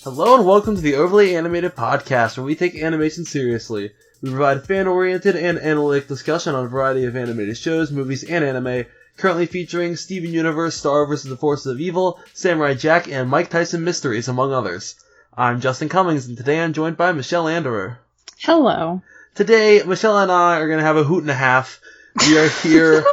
Hello and welcome to the Overly Animated Podcast, where we take animation seriously. We provide fan-oriented and analytic discussion on a variety of animated shows, movies, and anime, currently featuring Steven Universe, Star vs. the Forces of Evil, Samurai Jack, and Mike Tyson Mysteries, among others. I'm Justin Cummings, and today I'm joined by Michelle Anderer. Hello. Today, Michelle and I are going to have a hoot and a half. We are here...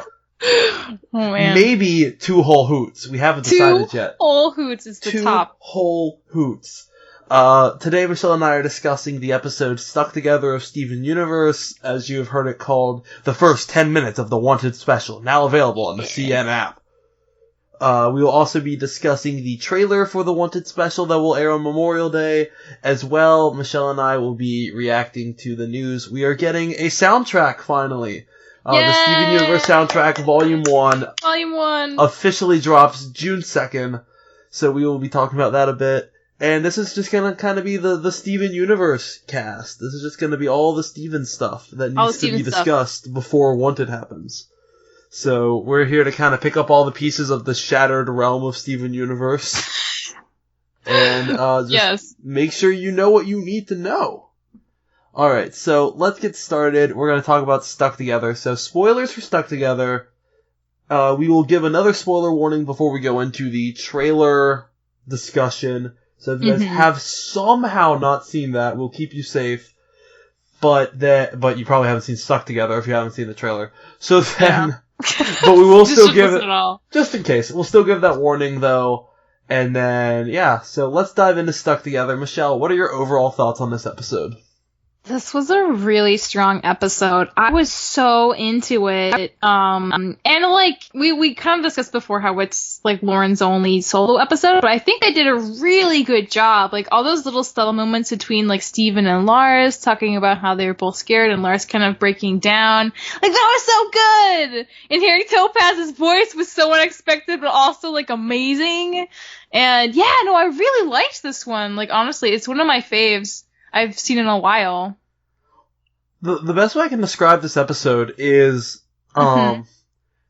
Oh, man. Maybe 2 whole hoots. We haven't decided yet. 2 whole hoots is the 2 top. 2 whole hoots. Today Michelle and I are discussing the episode Stuck Together of Steven Universe, as you have heard it called, the first 10 minutes of the Wanted Special, now available on the CN app. We will also be discussing the trailer for the Wanted Special that will air on Memorial Day. As well, Michelle and I will be reacting to the news. We are getting a soundtrack, finally. The Steven Universe soundtrack, Volume 1. Volume 1. Officially drops June 2nd. So we will be talking about that a bit. And this is just gonna kind of be the Steven Universe cast. This is just gonna be all the Steven stuff that needs to be discussed before Wanted happens. So we're here to kind of pick up all the pieces of the shattered realm of Steven Universe. And make sure you know what you need to know. Alright, so let's get started. We're going to talk about Stuck Together. So, spoilers for Stuck Together. We will give another spoiler warning before we go into the trailer discussion. So if you guys have somehow not seen that, we'll keep you safe. But you probably haven't seen Stuck Together if you haven't seen the trailer. So then, but we will still give it, just in case, we'll still give that warning though. And then, so let's dive into Stuck Together. Michelle, what are your overall thoughts on this episode? This was a really strong episode. I was so into it. And like, we kind of discussed before how it's like Lauren's only solo episode, but I think they did a really good job. Like, all those little subtle moments between like Steven and Lars talking about how they were both scared and Lars kind of breaking down. Like, that was so good! And hearing Topaz's voice was so unexpected, but also like amazing. And I really liked this one. Like, honestly, it's one of my faves I've seen in a while. The best way I can describe this episode is,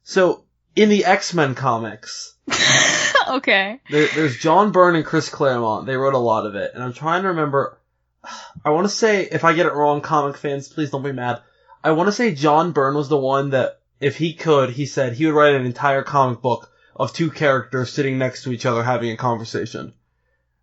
so, in the X-Men comics. Okay. There's John Byrne and Chris Claremont. They wrote a lot of it. And I'm trying to remember, I want to say, if I get it wrong, comic fans, please don't be mad. I want to say John Byrne was the one that, if he could, he said he would write an entire comic book of 2 characters sitting next to each other having a conversation.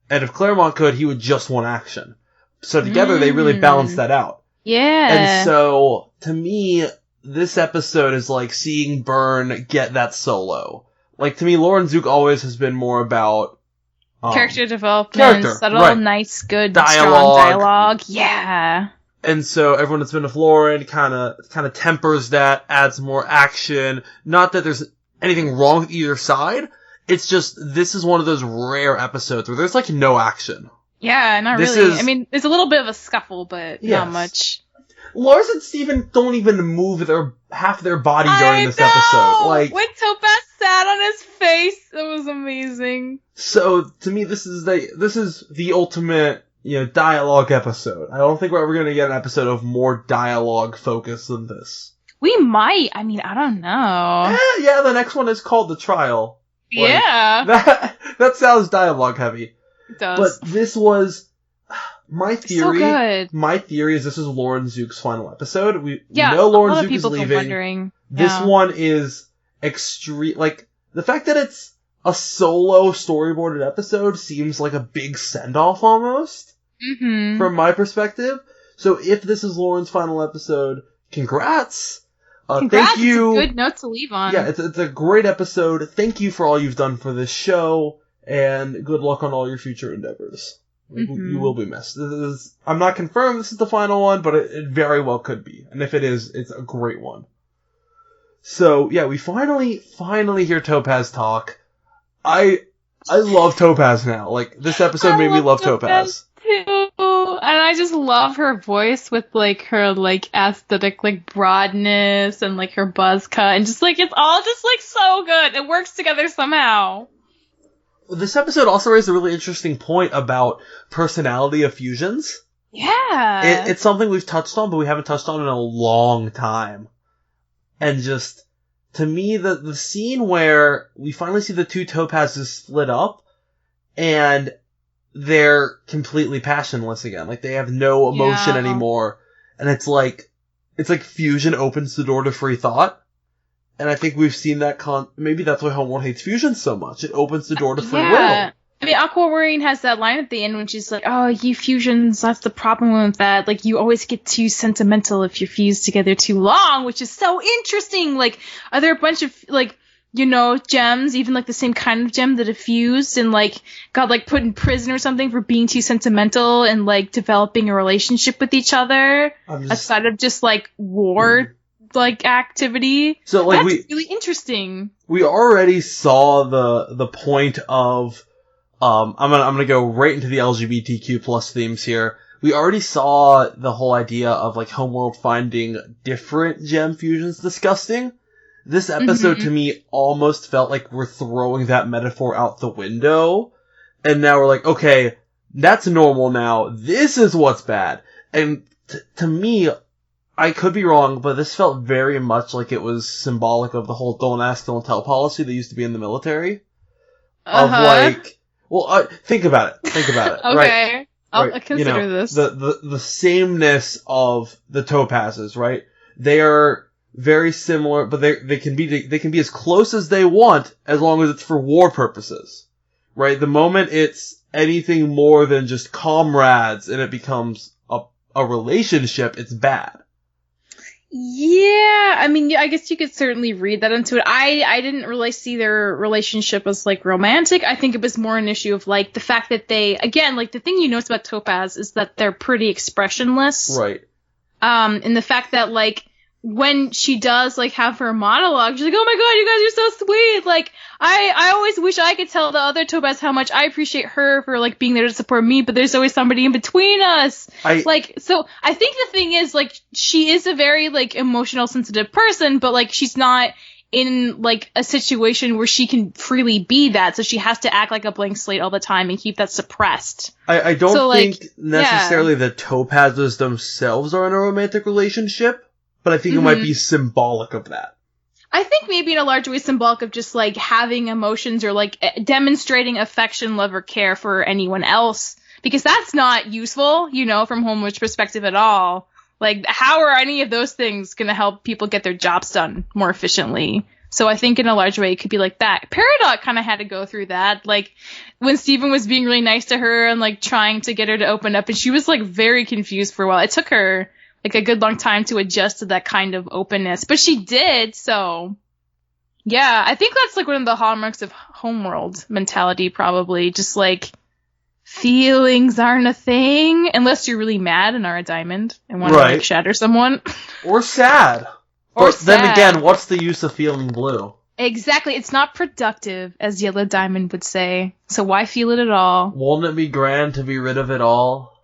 And if Claremont could, he would just want action. So together they really balanced that out. Yeah. And so, to me, this episode is like seeing Byrne get that solo. Like, to me, Lauren Zook always has been more about... character development, subtle, nice, good, strong dialogue. Yeah. And so everyone that's been with Lauren kind of tempers that, adds more action. Not that there's anything wrong with either side. It's just, this is one of those rare episodes where there's like no action. Yeah, not really. I mean, there's a little bit of a scuffle, but not much. Lars and Steven don't even move half their body during this episode. Like, when Topaz sat on his face, it was amazing. So, to me, this is the ultimate, dialogue episode. I don't think we're ever going to get an episode of more dialogue focus than this. We might. I mean, I don't know. Yeah, the next one is called The Trial. Like, that sounds dialogue heavy. It does. But this was my theory. So good. My theory is this is Lauren Zook's final episode. We know Lauren Zook is leaving. This one is extreme. Like, the fact that it's a solo storyboarded episode seems like a big send-off almost. From my perspective. So if this is Lauren's final episode, congrats. Thank you. It's a good note to leave on. Yeah, it's a great episode. Thank you for all you've done for this show. And good luck on all your future endeavors. You will be missed. I'm not confirmed this is the final one, but it very well could be. And if it is, it's a great one. So, we finally hear Topaz talk. I love Topaz now. Like, this episode made me love Topaz. Too. And I just love her voice with, like, her, like, aesthetic, like, broadness and, like, her buzz cut. And just, like, it's all just, like, so good. It works together somehow. This episode also raised a really interesting point about personality effusions. Yeah. It's something we've touched on, but we haven't touched on in a long time. And just, to me, the scene where we finally see the 2 Topazes split up, and they're completely passionless again. Like, they have no emotion anymore. And it's like fusion opens the door to free thought. And I think we've seen that maybe that's why Homeworld hates fusion so much. It opens the door to free will. I mean, Aquamarine has that line at the end when she's like, oh, you fusions, that's the problem with that. Like, you always get too sentimental if you're fused together too long, which is so interesting. Like, are there a bunch of, like, you know, gems, even, like, the same kind of gem that have fused and, like, got, like, put in prison or something for being too sentimental and, like, developing a relationship with each other aside of just, like, war like activity. So like that's really interesting. We already saw the point of I'm gonna go right into the LGBTQ plus themes here. We already saw the whole idea of like Homeworld finding different gem fusions disgusting. This episode to me almost felt like we're throwing that metaphor out the window, and now we're like, okay, that's normal now. This is what's bad. And to me, I could be wrong, but this felt very much like it was symbolic of the whole don't ask, don't tell policy that used to be in the military. Of like, well, think about it. Okay. Right? I'll consider this. The sameness of the topazes, right? They are very similar, but they can be as close as they want as long as it's for war purposes. Right? The moment it's anything more than just comrades and it becomes a relationship, it's bad. Yeah, I mean, I guess you could certainly read that into it. I didn't really see their relationship as, like, romantic. I think it was more an issue of, like, the fact that they, again, like, the thing you notice about Topaz is that they're pretty expressionless. Right. And the fact that, like, when she does, like, have her monologue, she's like, oh my god, you guys are so sweet! Like, I always wish I could tell the other Topaz how much I appreciate her for, like, being there to support me, but there's always somebody in between us. So, I think the thing is, like, she is a very, like, emotional, sensitive person, but, like, she's not in, like, a situation where she can freely be that, so she has to act like a blank slate all the time and keep that suppressed. I don't think necessarily the Topazes themselves are in a romantic relationship, but I think it might be symbolic of that. I think maybe in a large way symbolic of just, like, having emotions or, like, demonstrating affection, love, or care for anyone else. Because that's not useful, you know, from Homeworld's perspective at all. Like, how are any of those things going to help people get their jobs done more efficiently? So I think in a large way it could be like that. Peridot kind of had to go through that. Like, when Steven was being really nice to her and, like, trying to get her to open up, and she was, like, very confused for a while. It took her, like, a good long time to adjust to that kind of openness. But she did, so... Yeah, I think that's, like, one of the hallmarks of Homeworld mentality, probably. Just, like, feelings aren't a thing, unless you're really mad and are a diamond and want to, like, shatter someone. Or sad. But then again, what's the use of feeling blue? Exactly, it's not productive, as Yellow Diamond would say. So why feel it at all? Won't it be grand to be rid of it all?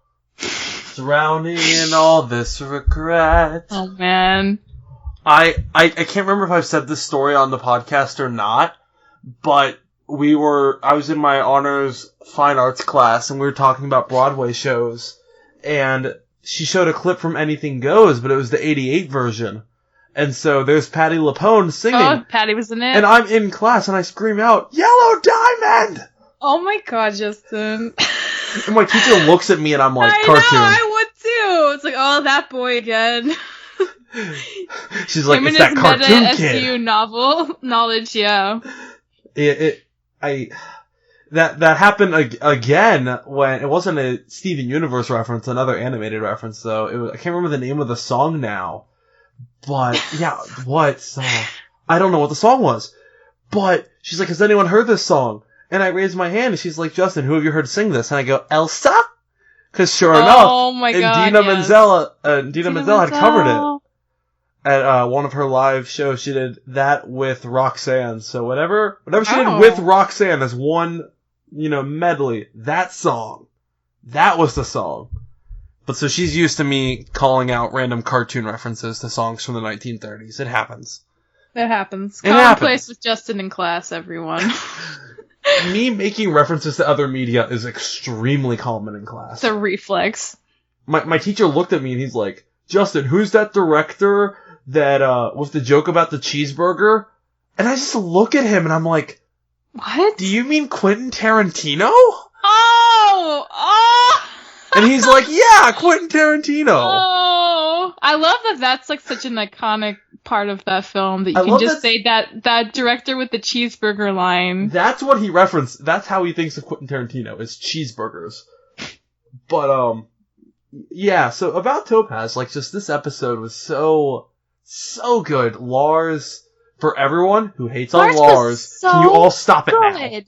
Drowning in all this regret. Oh, man. I can't remember if I've said this story on the podcast or not, but I was in my honors fine arts class and we were talking about Broadway shows, and she showed a clip from Anything Goes, but it was the '88 version. And so there's Patti LuPone singing. Oh, Patti was in it. And I'm in class and I scream out, "Yellow Diamond!" Oh my god, Justin. And my teacher looks at me and I'm like, I cartoon. know, I would too. It's like, oh, that boy again. She's like, it's that cartoon kid. SU novel knowledge, yeah. That happened again when it wasn't a Steven Universe reference, another animated reference though. I can't remember the name of the song now, but yeah, what song? I don't know what the song was, but she's like, has anyone heard this song? And I raised my hand and she's like, Justin, who have you heard sing this? And I go, Elsa? Because sure enough, my God, Dina Menzel had covered it. At one of her live shows, she did that with Roxanne. So whatever she did with Roxanne as one, medley, that song, that was the song. But so she's used to me calling out random cartoon references to songs from the 1930s. It happens. It happens. Commonplace with Justin in class, everyone. Me making references to other media is extremely common in class. It's a reflex. My teacher looked at me and he's like, Justin, who's that director that was the joke about the cheeseburger? And I just look at him and I'm like, what? Do you mean Quentin Tarantino? Oh! And he's like, yeah, Quentin Tarantino. Oh, I love that that's like such an iconic part of that film that you can just say that director with the cheeseburger line. That's what he referenced. That's how he thinks of Quentin Tarantino, is cheeseburgers. But, yeah, so about Topaz, like, just this episode was so good. Lars, for everyone who hates on Lars, can you all stop it now?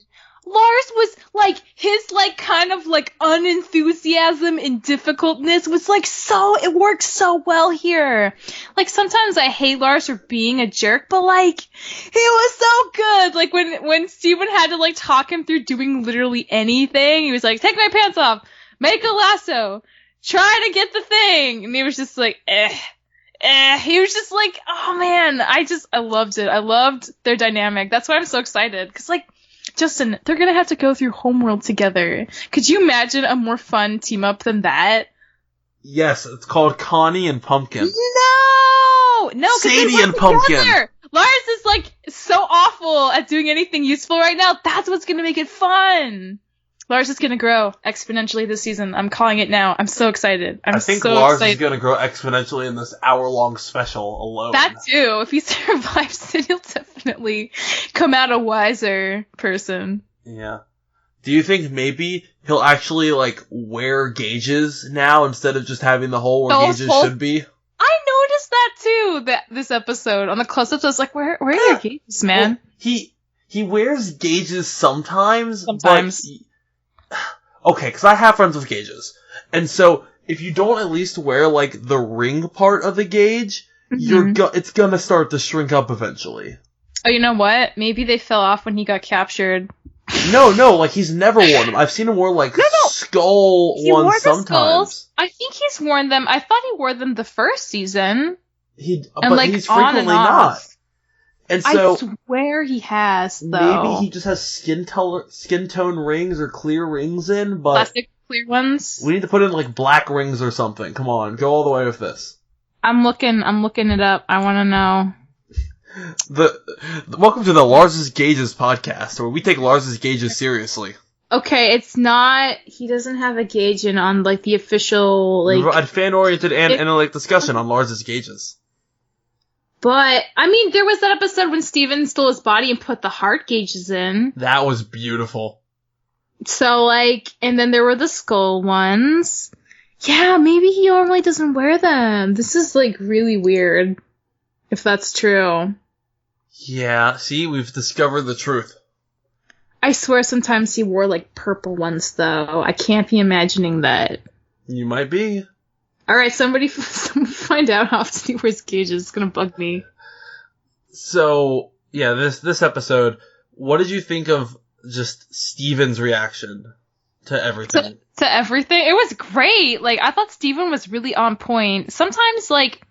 Lars was, like, his, like, kind of, like, unenthusiasm and difficultness was, like, it works so well here. Like, sometimes I hate Lars for being a jerk, but, like, he was so good. Like, when Steven had to, like, talk him through doing literally anything, he was like, take my pants off, make a lasso, try to get the thing. And he was just like, He was just like, oh, man, I loved it. I loved their dynamic. That's why I'm so excited. Because, like, Justin, they're gonna have to go through Homeworld together. Could you imagine a more fun team-up than that? Yes, it's called Connie and Pumpkin. No, Sadie and Pumpkin. Together. Lars is, like, so awful at doing anything useful right now. That's what's gonna make it fun. Lars is gonna grow exponentially this season. I'm calling it now. I'm so excited. I think Lars is gonna grow exponentially in this hour-long special alone. That too. If he survives it, he'll definitely come out a wiser person. Yeah. Do you think maybe he'll actually, like, wear gauges now instead of just having the hole where gauges should be? I noticed that too, this episode. On the close-ups, I was like, where are your gauges, man? Well, he wears gauges sometimes. Sometimes. But okay, because I have friends with gauges. And so, if you don't at least wear, like, the ring part of the gauge, it's gonna start to shrink up eventually. Oh, you know what? Maybe they fell off when he got captured. No, like, he's never worn them. I've seen him wear, like, skull ones sometimes. Skulls. I think he's worn them. I thought he wore them the first season. But like, he's frequently not. And so, I swear he has, though. Maybe he just has skin tone rings or clear rings in, but... Plastic clear ones? We need to put in, like, black rings or something. Come on, go all the way with this. I'm looking it up. I want to know. Welcome to the Lars's Gauges podcast, where we take Lars's Gauges seriously. Okay, it's not... He doesn't have a gauge on, like, the official, like... We provide fan-oriented and analytic discussion on Lars's Gauges. But, I mean, there was that episode when Steven stole his body and put the heart gauges in. That was beautiful. So, like, and then there were the skull ones. Yeah, maybe he normally doesn't wear them. This is, like, really weird, if that's true. Yeah, see, we've discovered the truth. I swear sometimes he wore, like, purple ones, though. I can't be imagining that. You might be. Alright, somebody find out how often he wears gauges. It's gonna bug me. So, yeah, this episode, what did you think of just Steven's reaction to everything? To everything? It was great! Like, I thought Steven was really on point. Sometimes, like,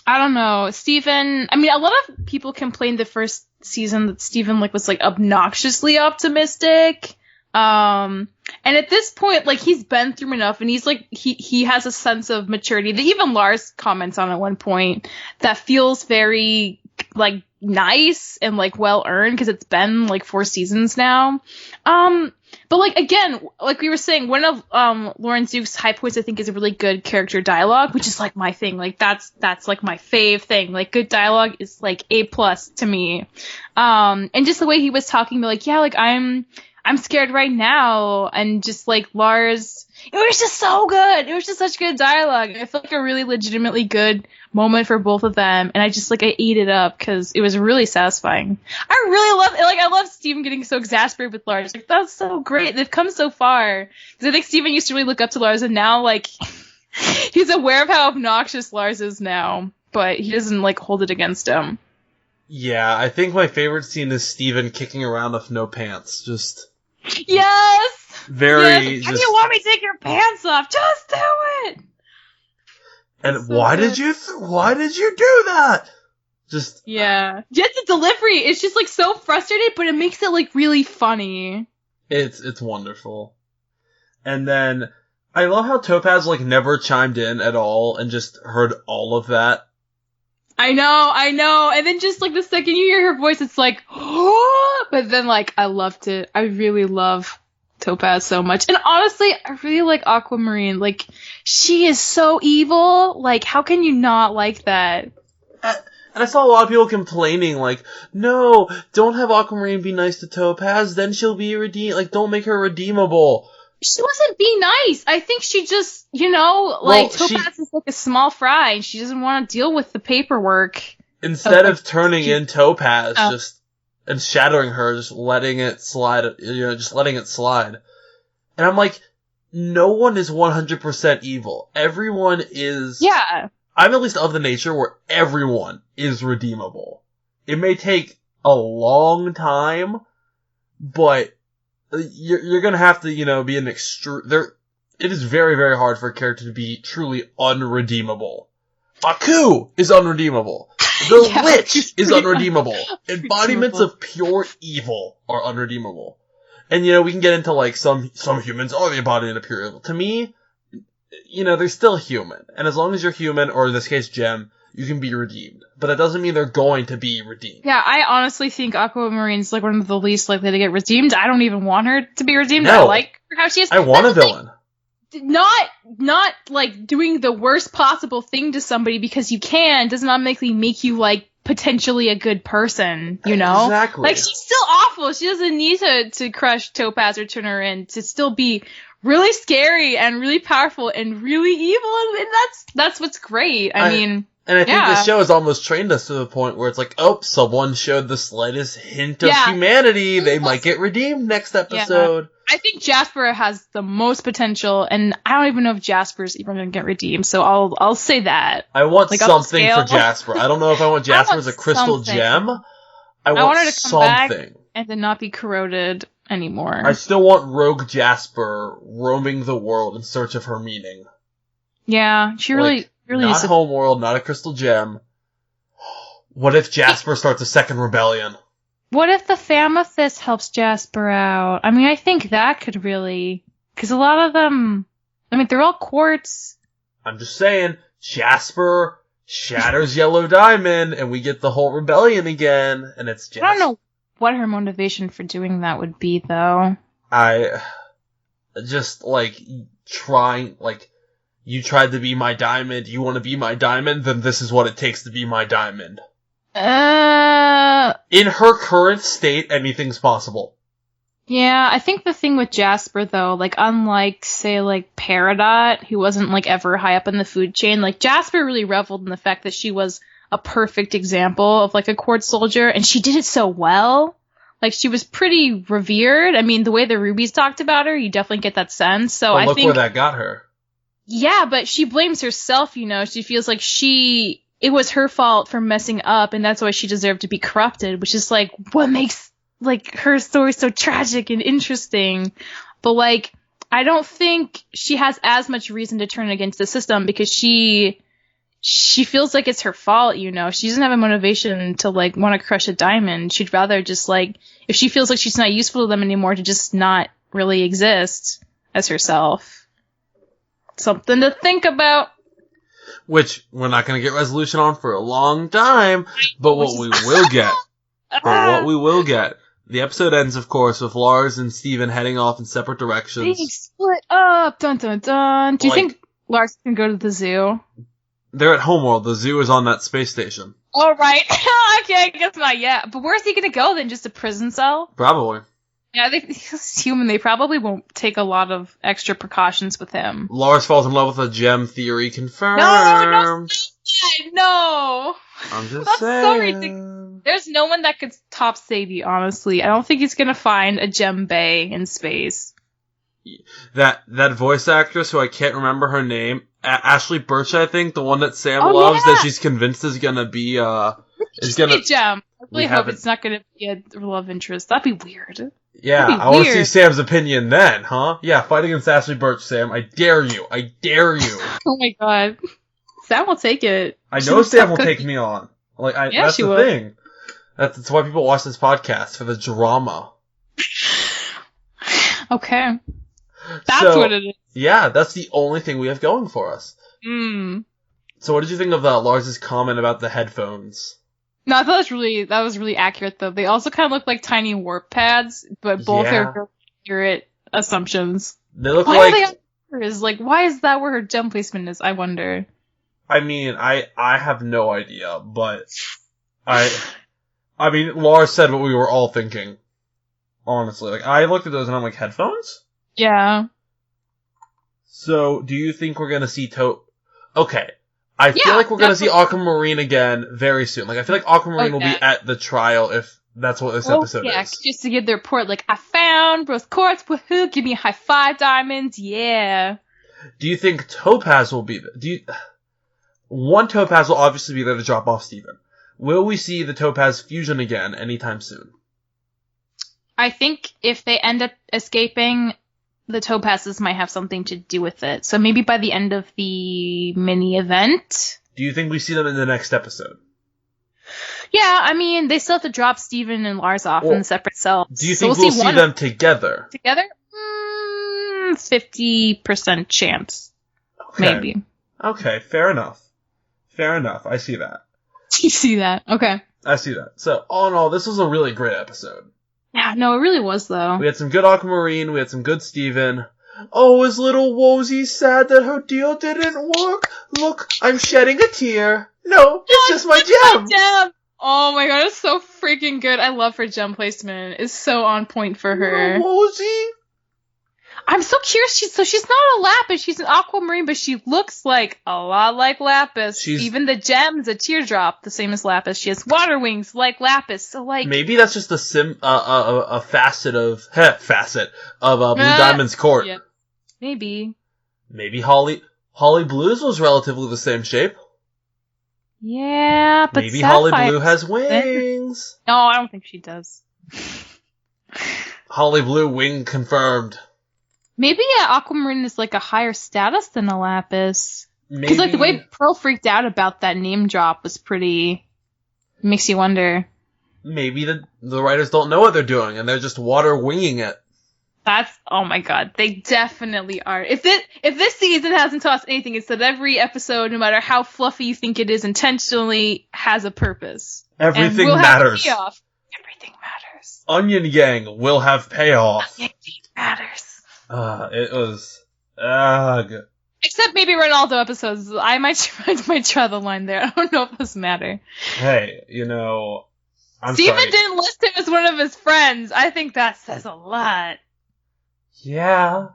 I don't know, Steven... I mean, a lot of people complained the first season that Steven, like, was, like, obnoxiously optimistic. And at this point, like, he's been through enough, and he's, like, he has a sense of maturity that even Lars comments on at one point that feels very, like, nice and, like, well-earned, because it's been, like, 4 seasons now. But, like, again, like we were saying, one of, Lauren Zuke's high points, I think, is a really good character dialogue, which is, like, my thing. Like, that's, like, my fave thing. Like, good dialogue is, like, A+ to me. And just the way he was talking, like, yeah, like, I'm scared right now, and just, like, Lars, it was just so good. It was just such good dialogue. I felt like a really legitimately good moment for both of them, and I ate it up, because it was really satisfying. I really I love Steven getting so exasperated with Lars. Like, that's so great. They've come so far. Because I think Steven used to really look up to Lars, and now, like, he's aware of how obnoxious Lars is now, but he doesn't, like, hold it against him. Yeah, I think my favorite scene is Steven kicking around with no pants. Just... Yes! Very... Yes. How do you want me to take your pants off? Just do it! And so why did you do that? Just... Yeah. Just the delivery, it's just, like, so frustrated, but it makes it, like, really funny. It's wonderful. And then, I love how Topaz, like, never chimed in at all and just heard all of that. I know. And then just, like, the second you hear her voice, it's like, oh! But then, like, I loved it. I really love Topaz so much. And honestly, I really like Aquamarine. Like, she is so evil. Like, how can you not like that? And I saw a lot of people complaining, like, no, don't have Aquamarine be nice to Topaz, then she'll be redeemed. Like, don't make her redeemable. She wasn't being nice. I think she just, Topaz is like a small fry, and she doesn't want to deal with the paperwork. Instead of turning in Topaz, and shattering her, just letting it slide, just letting it slide. And I'm like, no one is 100% evil. Everyone is... Yeah. I'm at least of the nature where everyone is redeemable. It may take a long time, but you're gonna have to, be an it is very, very hard for a character to be truly unredeemable. Aku is unredeemable. The Lich is unredeemable. Embodiments of pure evil are unredeemable. And, we can get into, like, some humans are the embodiment of pure evil. To me, they're still human. And as long as you're human, or in this case, Gem, you can be redeemed. But that doesn't mean they're going to be redeemed. Yeah, I honestly think Aquamarine's, like, one of the least likely to get redeemed. I don't even want her to be redeemed. No. I like how she is. I want a villain. Not like doing the worst possible thing to somebody because you can does not make you like potentially a good person, Exactly. Like, she's still awful. She doesn't need to crush Topaz or turn her in to still be really scary and really powerful and really evil, and that's what's great. I mean, and I think this show has almost trained us to the point where it's like, oh, someone showed the slightest hint of humanity. They might get redeemed next episode. Yeah. I think Jasper has the most potential, and I don't even know if Jasper's even going to get redeemed, so I'll say that. I want something for Jasper. I don't know if I want Jasper as a crystal gem. I want her to come back and to not be corroded anymore. I still want Rogue Jasper roaming the world in search of her meaning. Yeah, she really not Homeworld, not a crystal gem. What if Jasper starts a second rebellion? What if the Famethist helps Jasper out? I mean, I think that could really... Because a lot of them... I mean, they're all quartz. I'm just saying, Jasper shatters Yellow Diamond, and we get the whole rebellion again, and it's Jasper. I don't know what her motivation for doing that would be, though. You tried to be my diamond, you want to be my diamond, then this is what it takes to be my diamond. In her current state, anything's possible. Yeah, I think the thing with Jasper, though, like, unlike, say, like, Peridot, who wasn't, like, ever high up in the food chain, like, Jasper really reveled in the fact that she was a perfect example of, like, a quartz soldier, and she did it so well. Like, she was pretty revered. I mean, the way the Rubies talked about her, you definitely get that sense. So I think... Look where that got her. Yeah, but she blames herself, She feels like it was her fault for messing up, and that's why she deserved to be corrupted, which is, like, what makes, like, her story so tragic and interesting. But, like, I don't think she has as much reason to turn against the system because she feels like it's her fault, She doesn't have a motivation to, like, want to crush a diamond. She'd rather just, like, if she feels like she's not useful to them anymore, to just not really exist as herself. Something to think about. Which we're not going to get resolution on for a long time, but what we will get, the episode ends, of course, with Lars and Steven heading off in separate directions. They split up, dun dun dun. Do you think Lars can go to the zoo? They're at Homeworld. The zoo is on that space station. Oh, right. Okay, I guess not yet. But where's he going to go then? Just a prison cell? Probably. Yeah, he's human. They probably won't take a lot of extra precautions with him. Lars falls in love with a gem theory confirmed. No. I'm just saying. So there's no one that could top Sadie, honestly. I don't think he's gonna find a gem bay in space. That voice actress who I can't remember her name, Ashley Birch, I think, the one that Sam loves, that she's convinced is gonna be is gonna be a gem. I really hope it's not gonna be a love interest. That'd be weird. Yeah, I want to see Sam's opinion then, huh? Yeah, fight against Ashley Birch, Sam. I dare you. Oh my god. Sam will take it. I know Sam will take me on. That's the thing. That's why people watch this podcast, for the drama. Okay. That's what it is. Yeah, that's the only thing we have going for us. So what did you think of Lars's comment about the headphones? No, I thought that was really accurate, though. They also kind of look like tiny warp pads, but both are very accurate assumptions. They look why like... Are they like, why is that where her gem placement is, I wonder? I mean, I have no idea, but... I mean, Laura said what we were all thinking. Honestly. Like, I looked at those and I'm like, headphones? Yeah. So, do you think we're gonna see Okay. I feel like we're gonna see Aquamarine again very soon. Like, I feel like Aquamarine will be at the trial if that's what this episode is. Just to give the report, like, I found rose quartz, woohoo, give me a high five, diamonds, yeah. Do you think Topaz will be there? One Topaz will obviously be there to drop off Steven. Will we see the Topaz fusion again anytime soon? I think if they end up escaping, the Topazes might have something to do with it. So maybe by the end of the mini event. Do you think we see them in the next episode? Yeah, I mean, they still have to drop Steven and Lars off in separate cells. Do you think we'll see them together? Together? 50% chance. Okay. Maybe. Okay, fair enough. Fair enough. I see that. You see that? Okay. I see that. So, all in all, this was a really great episode. Yeah, no, it really was, though. We had some good Aquamarine, we had some good Steven. Oh, is little Wozy sad that her deal didn't work? Look, I'm shedding a tear. No, it's just my gem! Oh my god, it's so freaking good. I love her gem placement. It's so on point for her. Wozy? I'm so curious. She's not a Lapis. She's an Aquamarine, but she looks like a lot like Lapis. Even the gem's a teardrop, the same as Lapis. She has water wings like Lapis. So like maybe that's just a facet of Blue Diamond's court. Yeah. Maybe Holly Blue's was relatively the same shape. Yeah, but maybe Holly Blue has wings. No, I don't think she does. Holly Blue wing confirmed. Maybe Aquamarine is like a higher status than a Lapis. Because like the way Pearl freaked out about that name drop was pretty... makes you wonder. Maybe the writers don't know what they're doing and they're just water winging it. Oh my god, they definitely are. If this season hasn't taught us anything, it's that every episode, no matter how fluffy you think it is, intentionally has a purpose. Everything matters. Everything matters. Onion Gang will have payoff. Onion Gang matters. It was good. Except maybe Ronaldo episodes. I might try the line there. I don't know if those matter. Hey, Steven didn't list him as one of his friends. I think that says a lot. Yeah.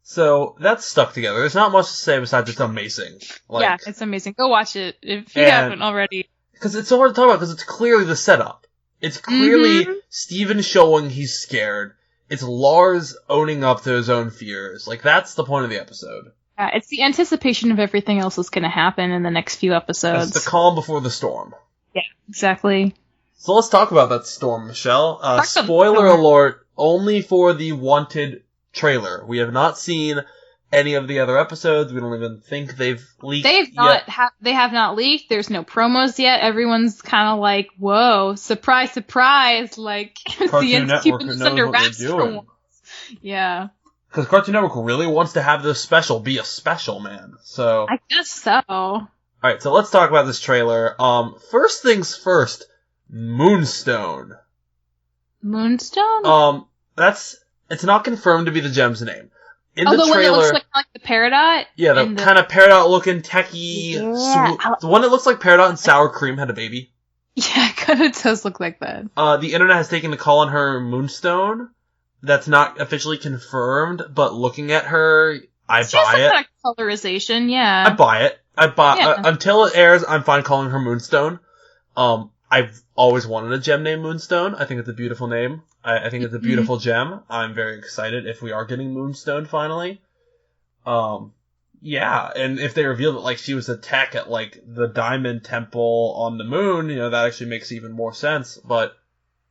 So, that's stuck together. There's not much to say besides it's amazing. Yeah, it's amazing. Go watch it if you haven't already. Because it's so hard to talk about because it's clearly the setup. It's clearly Steven showing he's scared. It's Lars owning up to his own fears. Like, that's the point of the episode. Yeah, it's the anticipation of everything else that's going to happen in the next few episodes. It's the calm before the storm. Yeah, exactly. So let's talk about that storm, Michelle. Spoiler alert, only for the Wanted trailer. We have not seen any of the other episodes. We don't even think they've leaked They have not leaked. There's no promos yet. Everyone's kind of like, whoa, surprise, surprise. Like, Cartoon Network knows what they're doing. Yeah. Because Cartoon Network really wants to have this special be a special, man. So I guess so. Alright, so let's talk about this trailer. First things first, Moonstone. Moonstone? It's not confirmed to be the gem's name. In the trailer, one that looks like the Peridot? Yeah, the kind of Peridot looking techie. Yeah. The one that looks like Peridot and Sour Cream had a baby. Yeah, it kind of does look like that. The internet has taken the call on her Moonstone. That's not officially confirmed, but looking at her, I buy it. Kind of colorization, yeah. I buy it. Until it airs, I'm fine calling her Moonstone. I've always wanted a gem named Moonstone. I think it's a beautiful name. I think it's a beautiful gem. I'm very excited if we are getting Moonstone finally. Yeah, and if they reveal that, like, she was a tech at, like, the Diamond Temple on the moon, that actually makes even more sense, but,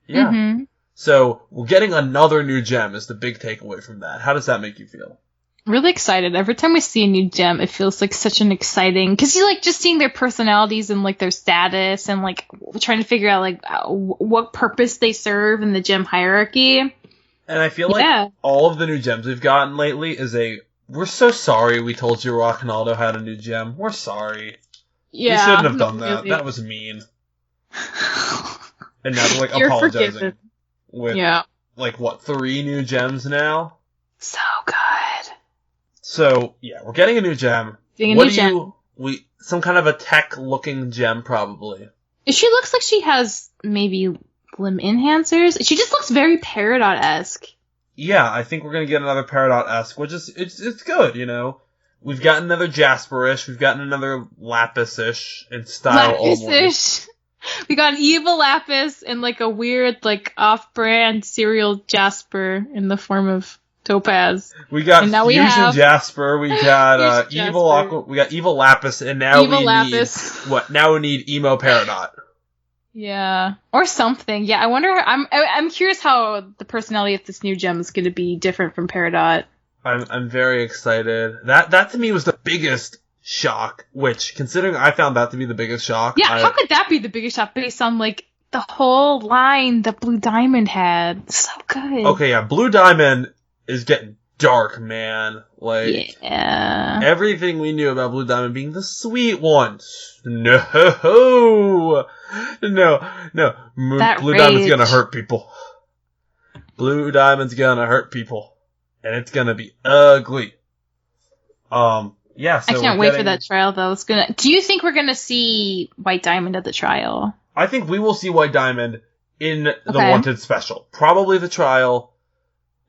yeah. Mm-hmm. So, we're getting another new gem is the big takeaway from that. How does that make you feel? Really excited. Every time we see a new gem, it feels like such an exciting... Because you like just seeing their personalities and, like, their status and, like, trying to figure out, like, what purpose they serve in the gem hierarchy. And I feel like all of the new gems we've gotten lately is we're so sorry we told you Ronaldo had a new gem. We're sorry. Yeah. You shouldn't have done that. Really. That was mean. And now they're, like, You're apologizing. Forgiven. Yeah. 3 new gems now? So good. So, yeah, we're getting a new gem. Some kind of a tech-looking gem, probably. She looks like she has maybe limb enhancers. She just looks very Peridot-esque. Yeah, I think we're gonna get another Peridot-esque, which is, it's good, you know? We've gotten another Jasper-ish, we've gotten another Lapis-ish in style. Lapis-ish? We got an evil Lapis and, like, a weird, like, off-brand cereal Jasper in the form of Topaz. We got Fusion Jasper, we got evil Aqua, we got evil Lapis, and now Now we need emo Peridot. Yeah, or something. Yeah, I wonder. I'm curious how the personality of this new gem is going to be different from Peridot. I'm very excited. That to me was the biggest shock. Which, considering I found that to be the biggest shock. Yeah, how could that be the biggest shock based on like the whole line that Blue Diamond had? So good. Okay, yeah, Blue Diamond is getting dark, man. Like, yeah, everything we knew about Blue Diamond being the sweet one. No. Blue Diamond's gonna hurt people. Blue Diamond's gonna hurt people. And it's gonna be ugly. Yeah, so I can't wait for that trial, though. Do you think we're gonna see White Diamond at the trial? I think we will see White Diamond in the Wanted special. Probably the trial.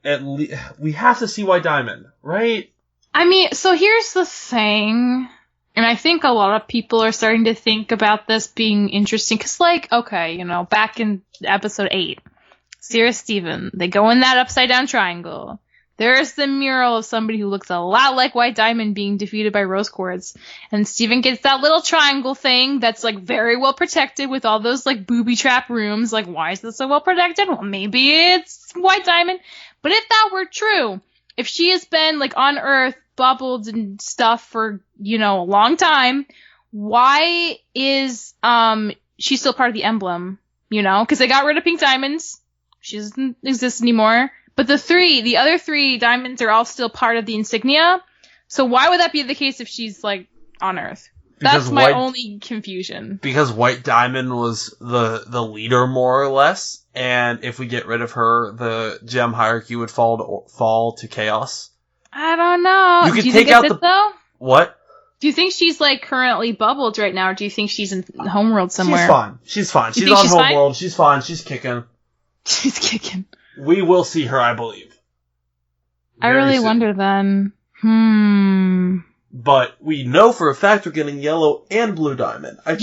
We have to see White Diamond, right? I mean, so here's the thing. And I think a lot of people are starting to think about this being interesting. Because, like, okay, you know, back in episode 8, Sierra Steven, they go in that upside-down triangle. There's the mural of somebody who looks a lot like White Diamond being defeated by Rose Quartz. And Steven gets that little triangle thing that's, like, very well protected with all those, like, booby trap rooms. Like, why is this so well protected? Well, maybe it's White Diamond. But if that were true, if she has been, like, on Earth, bubbled and stuff for, you know, a long time, why is she still part of the emblem? You know? Because they got rid of Pink Diamonds. She doesn't exist anymore. But the other 3 diamonds are all still part of the insignia. So why would that be the case if she's, like, on Earth? That's my only confusion. Because White Diamond was the leader, more or less, and if we get rid of her, the gem hierarchy would fall to chaos. I don't know. You could take out though? What? Do you think she's, like, currently bubbled right now, or do you think she's in Homeworld somewhere? She's fine. She's on Homeworld. She's fine. She's kicking. She's kicking. We will see her, I believe. I really wonder then. But we know for a fact we're getting Yellow and Blue Diamond. I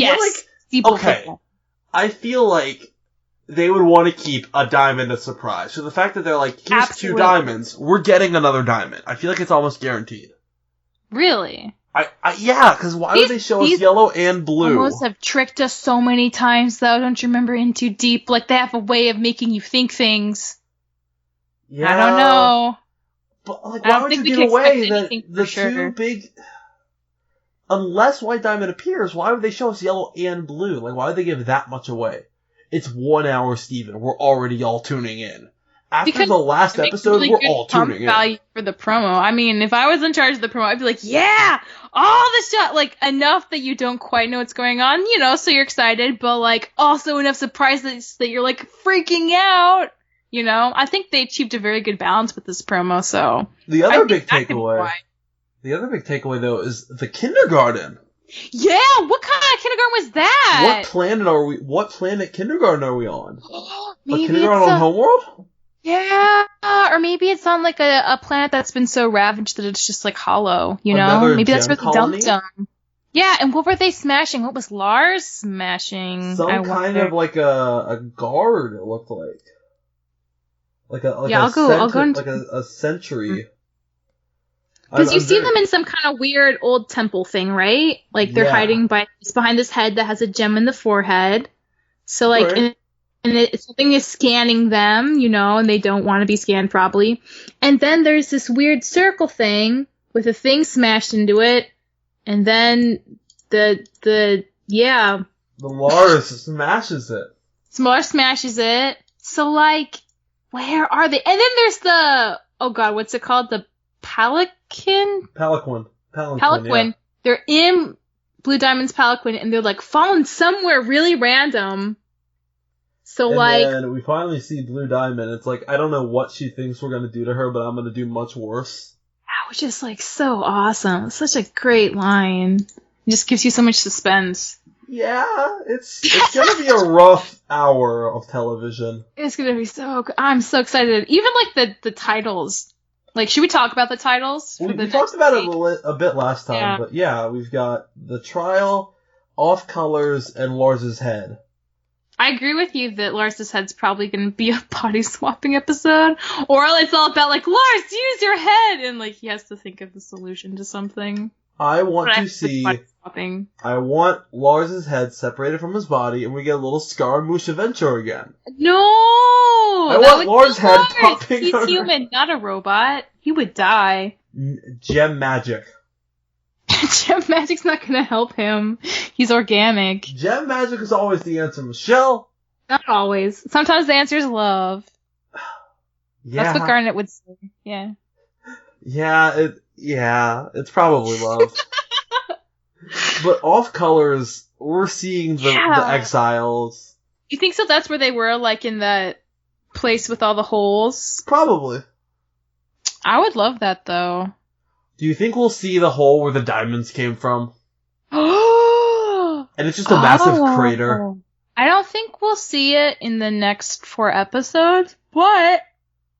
feel like they would want to keep a diamond a surprise. So the fact that they're like, here's Absolutely. 2 diamonds, we're getting another diamond. I feel like it's almost guaranteed. Really? Yeah, because why would they show us Yellow and Blue? Almost have tricked us so many times, though. Don't you remember In Too Deep? Like, they have a way of making you think things. Yeah. I don't know. But, like, why would you give away the 2 big... Unless White Diamond appears, why would they show us Yellow and Blue? Like, why would they give that much away? It's 1 hour, Steven. We're already all tuning in. After the last episode, we're all tuning in. Value for the promo. I mean, if I was in charge of the promo, I'd be like, yeah! All the stuff! Like, enough that you don't quite know what's going on, you know, so you're excited, but, like, also enough surprises that you're, like, freaking out! You know? I think they achieved a very good balance with this promo, so... The other big takeaway, though, is the kindergarten. Yeah! What kind of kindergarten was that? What planet kindergarten are we on? Maybe a kindergarten on Homeworld? Yeah, or maybe it's on, like, a planet that's been so ravaged that it's just, like, hollow, you know? Maybe that's where they dumped them. Yeah, and what were they smashing? What was Lars smashing? Some kind of, like, a guard, it looked like. I'll go into... Like a sentry. Because you see them in some kind of weird old temple thing, right? Like, they're hiding behind this head that has a gem in the forehead. So, like... Right. And something is scanning them, you know, and they don't want to be scanned probably. And then there's this weird circle thing with a thing smashed into it. And then the Lars smashes it. Lars smashes it. So, like, where are they? And then there's what's it called? The Palanquin? Palanquin. Yeah. They're in Blue Diamond's Palanquin and they're, like, falling somewhere really random. So, and like... then we finally see Blue Diamond. It's like, I don't know what she thinks we're going to do to her, but I'm going to do much worse. That was just, like, so awesome. Such a great line. It just gives you so much suspense. Yeah, it's going to be a rough hour of television. It's going to be so good. I'm so excited. Even, like, the titles. Like, should we talk about the titles? We talked about it a bit last time, but yeah, we've got The Trial, Off Colors, and Lars's Head. I agree with you that Lars's Head's probably going to be a body swapping episode. Or it's all about, like, Lars, use your head! And, like, he has to think of the solution to something. I want Lars's head separated from his body, and we get a little Scaramouche adventure again. No! I want Lars's head popping. He's human, not a robot. He would die. Gem magic. Gem magic's not gonna help him. He's organic. Gem magic is always the answer, Michelle. Not always. Sometimes the answer is love. Yeah. That's what Garnet would say. Yeah. Yeah, it's probably love. But Off Colors, we're seeing the exiles. You think so? That's where they were, like, in that place with all the holes? Probably. I would love that, though. Do you think we'll see the hole where the diamonds came from? And it's just a massive crater. I don't think we'll see it in the next 4 episodes, but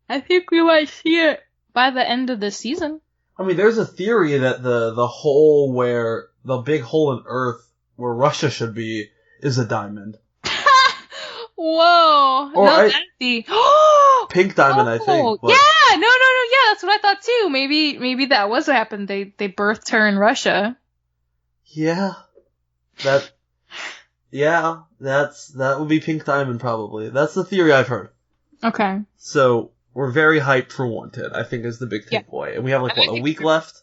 I think we might see it by the end of the season. I mean, there's a theory that the hole where, the big hole in Earth where Russia should be, is a diamond. Whoa. Or that'd be... Pink diamond, I think. But... Yeah, no, that's what I thought too. Maybe that was what happened. They birthed her in Russia. Yeah. That would be Pink Diamond probably. That's the theory I've heard. Okay. So, we're very hyped for Wanted, I think is the big takeaway. And we have a week left?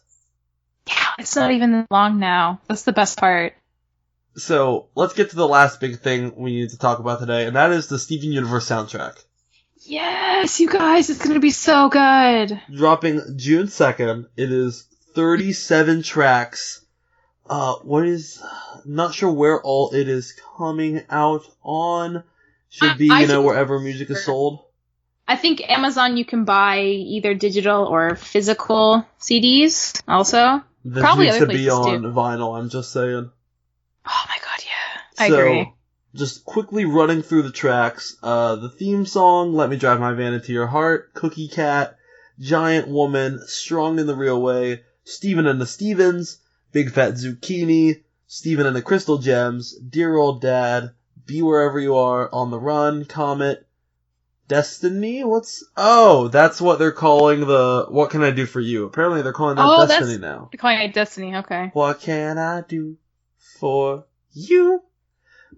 Yeah, it's not even that long now. That's the best part. So, let's get to the last big thing we need to talk about today, and that is the Steven Universe soundtrack. Yes, you guys, it's gonna be so good. Dropping June 2nd. It is 37 tracks. Not sure where all it is coming out on. Should be, wherever music is sold. I think Amazon you can buy either digital or physical CDs also. This Probably needs other to places be on too. vinyl, I'm just saying. Oh my god, yeah. I agree. Just quickly running through the tracks. The theme song, Let Me Drive My Van Into Your Heart, Cookie Cat, Giant Woman, Strong in the Real Way, Steven and the Stevens, Big Fat Zucchini, Steven and the Crystal Gems, Dear Old Dad, Be Wherever You Are, On the Run, Comet, Destiny? That's what they're calling the What Can I Do For You? Apparently they're calling that Destiny now. They're calling it Destiny, okay. What can I do for you?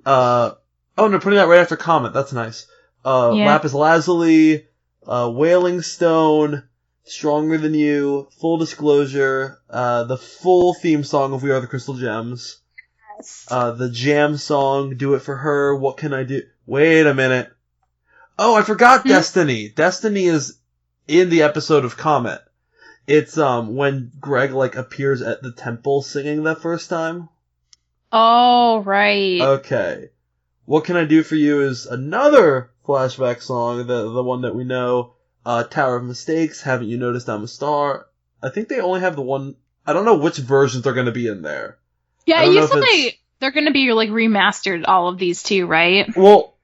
No, putting that right after Comet, that's nice. Lapis Lazuli, Wailing Stone, Stronger Than You, Full Disclosure, the full theme song of We Are the Crystal Gems, the Jam song, Do It For Her, What Can I Do? Wait a minute. Oh, I forgot Destiny. Destiny is in the episode of Comet. It's, when Greg, appears at the temple singing that first time. Oh, right. Okay. What Can I Do For You is another flashback song, the one that we know. Tower of Mistakes, Haven't You Noticed I'm a Star? I think they only have the one. I don't know which versions are going to be in there. Yeah, you said they're going to be remastered, all of these too, right? Well,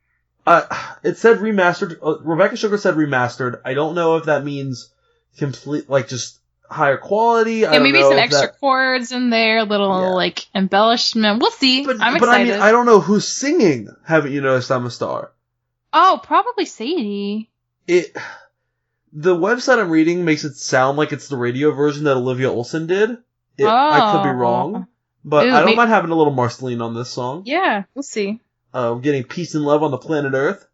it said remastered. Rebecca Sugar said remastered. I don't know if that means complete, just higher quality. Yeah, maybe some extra chords in there, little embellishment. We'll see. I'm excited. But I mean, I don't know who's singing Haven't You Noticed I'm a Star? Oh, probably Sadie. The website I'm reading makes it sound like it's the radio version that Olivia Olson did. I could be wrong. But I don't mind having a little Marceline on this song. Yeah, we'll see. We're getting Peace and Love on the Planet Earth.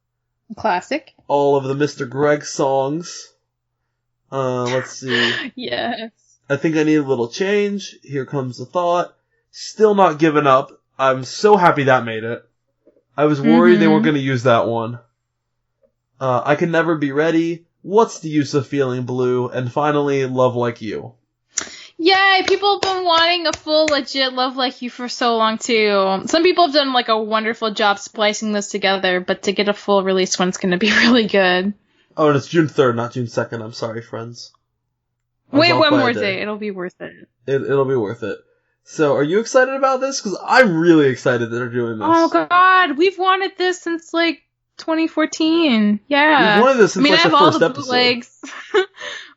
Classic. All of the Mr. Greg songs. Let's see. Yes. I Think I Need a Little Change. Here Comes the Thought. Still Not Giving Up. I'm so happy that made it. I was worried they weren't going to use that one. I Can Never Be Ready. What's the Use of Feeling Blue? And finally, Love Like You. Yay! People have been wanting a full, legit Love Like You for so long, too. Some people have done, like, a wonderful job splicing this together, but to get a full release one's gonna be really good. Oh, and it's June 3rd, not June 2nd. I'm sorry, friends. Wait one more day. It'll be worth it. It'll be worth it. So, are you excited about this? Because I'm really excited that they're doing this. Oh, God. We've wanted this since, like, 2014. Yeah. We've wanted this since, I the have all first the episode. bootlegs.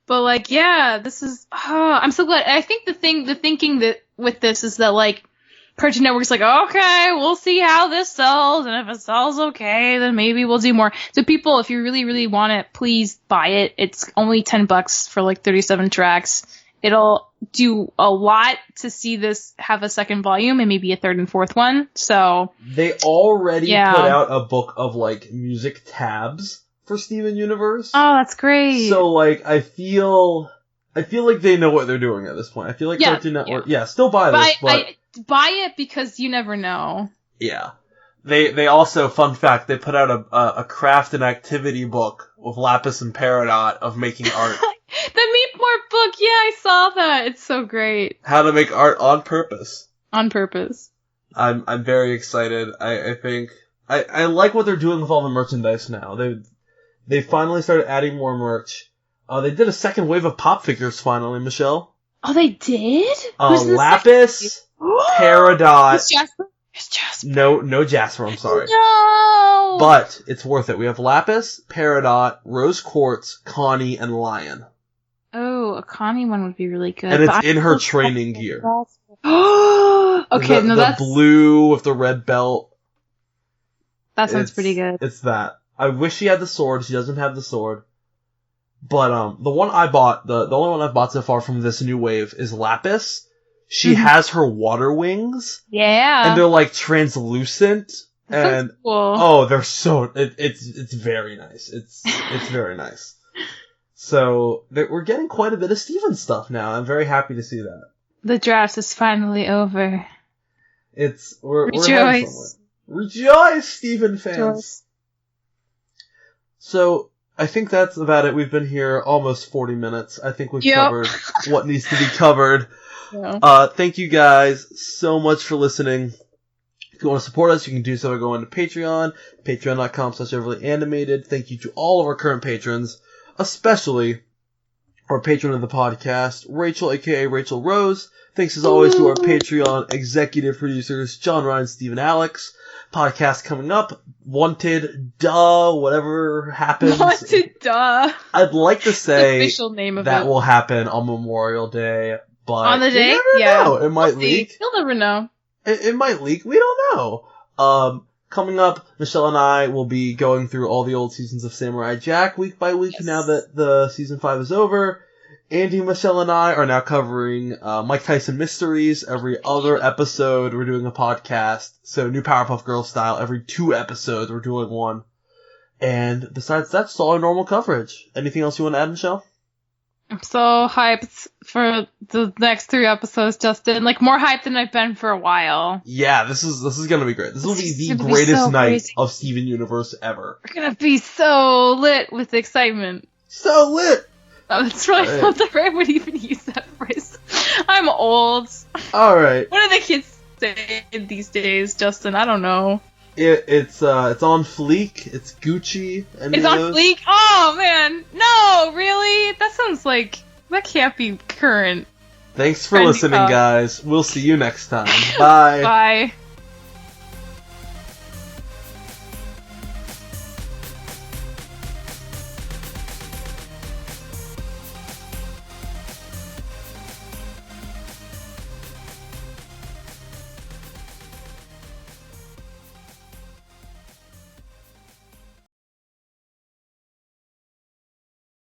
But, like, yeah, this is... Oh, I'm so glad. I think the thinking that with this is that, like, Cartoon Network's like, okay, we'll see how this sells, and if it sells okay, then maybe we'll do more. So people, if you really, really want it, please buy it. It's only $10 for, like, 37 tracks. It'll do a lot to see this have a second volume and maybe a third and fourth one, so... They already put out a book of, like, music tabs for Steven Universe. Oh, that's great. So, like, I feel like they know what they're doing at this point. I feel like Cartoon Network... Yeah, still buy this, but... Buy it because you never know. Yeah. They also, fun fact, they put out a craft and activity book with Lapis and Peridot of making art. The Meatmore book, yeah, I saw that. It's so great. How to make art on purpose. On purpose. I'm very excited. I think... I like what they're doing with all the merchandise now. They finally started adding more merch. They did a second wave of pop figures finally, Michelle. Oh, they did? Lapis, Peridot. Is Jasper? Is Jasper? No Jasper, I'm sorry. No! But it's worth it. We have Lapis, Peridot, Rose Quartz, Connie, and Lion. Oh, a Connie one would be really good. And it's in her training gear. Okay, that's... The blue with the red belt. That sounds pretty good. It's that. I wish she had the sword. She doesn't have the sword. But the one I bought, the only one I've bought so far from this new wave is Lapis. She has her water wings. Yeah. And they're like translucent. That's cool. Oh, they're so it's very nice. It's very nice. So we're getting quite a bit of Steven stuff now. I'm very happy to see that. The draft is finally over. We're heading somewhere. Rejoice, Steven fans. Rejoice. So I think that's about it. We've been here almost 40 minutes. I think we've covered what needs to be covered. Yeah. Thank you guys so much for listening. If you want to support us, you can do so by going to Patreon, patreon.com/overlyanimated. Thank you to all of our current patrons, especially our patron of the podcast, Rachel, aka Rachel Rose. Thanks as always to our Patreon executive producers, John Ryan, Stephen Alex. Podcast coming up, Wanted, whatever happens. Wanted, I'd like to say the official name of that it will happen on Memorial Day, but on the day, you never know. It might leak. You'll never know. It might leak. We don't know. Coming up, Michelle and I will be going through all the old seasons of Samurai Jack week by week now that the season 5 is over. Andy, Michelle, and I are now covering Mike Tyson Mysteries. Every other episode, we're doing a podcast. So, new Powerpuff Girls style. Every 2 episodes, we're doing one. And besides that, it's all our normal coverage. Anything else you want to add, Michelle? I'm so hyped for the next 3 episodes, Justin. Like, more hyped than I've been for a while. Yeah, this is gonna be great. This will be the greatest night of Steven Universe ever. We're gonna be so lit with excitement. So lit! Oh, that's probably not the right way to even use that phrase. I'm old. Alright. What do the kids say these days, Justin? I don't know. It's on fleek. It's Gucci. It's on fleek? Oh, man. No, really? That sounds like... That can't be current. Thanks for listening, guys. We'll see you next time. Bye. Bye.